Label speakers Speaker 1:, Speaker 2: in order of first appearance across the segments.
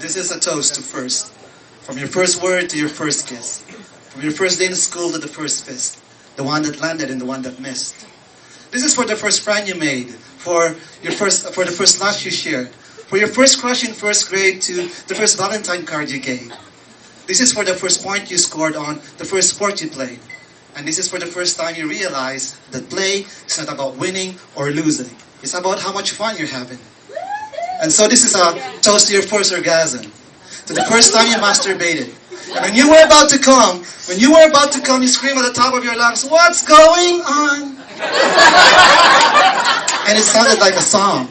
Speaker 1: This is a toast to first. From your first word to your first kiss. From your first day in school to the first fist. The one that landed and the one that missed. This is for the first friend you made. For the first lunch you shared. For your first crush in first grade to the first Valentine card you gave. This is for the first point you scored on the first sport you played. And this is for the first time you realize that play is not about winning or losing. It's about how much fun you're having. And so this is a toast to your first orgasm. To the first time you masturbated. And when you were about to come, you scream at the top of your lungs, "What's going on?" And it sounded like a song.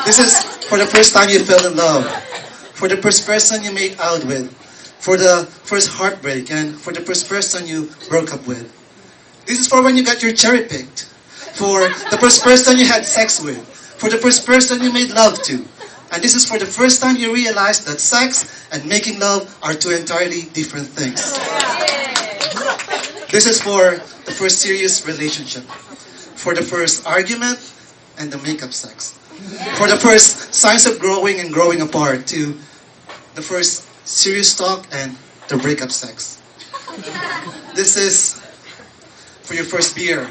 Speaker 1: This is for the first time you fell in love. For the first person you made out with. For the first heartbreak. And for the first person you broke up with. This is for when you got your cherry picked. For the first person you had sex with. For the first person you made love to. And this is for the first time you realized that sex and making love are two entirely different things. This is for the first serious relationship. For the first argument and the makeup sex. For the first signs of growing and growing apart to the first serious talk and the breakup sex. This is for your first beer.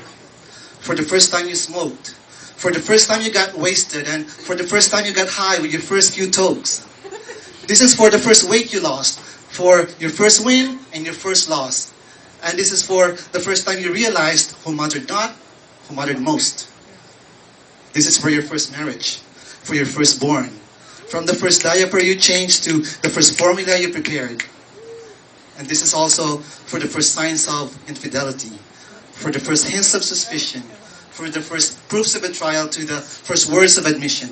Speaker 1: For the first time you smoked. For the first time you got wasted, and for the first time you got high with your first few tokes. This is for the first weight you lost, for your first win and your first loss. And this is for the first time you realized who mattered not, who mattered most. This is for your first marriage, for your firstborn. From the first diaper you changed to the first formula you prepared. And this is also for the first signs of infidelity, for the first hints of suspicion, for the first proofs of betrayal to the first words of admission.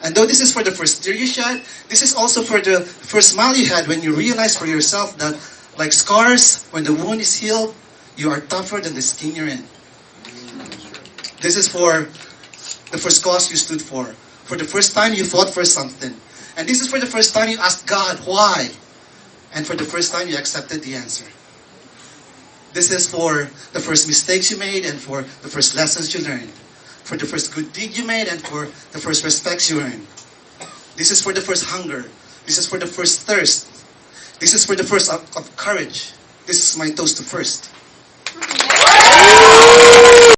Speaker 1: And though this is for the first tear you shed, this is also for the first smile you had when you realized for yourself that, like scars, when the wound is healed, you are tougher than the skin you're in. This is for the first cause you stood for the first time you fought for something. And this is for the first time you asked God, why? And for the first time you accepted the answer. This is for the first mistakes you made and for the first lessons you learned. For the first good deed you made and for the first respects you earned. This is for the first hunger. This is for the first thirst. This is for the first of courage. This is my toast to first.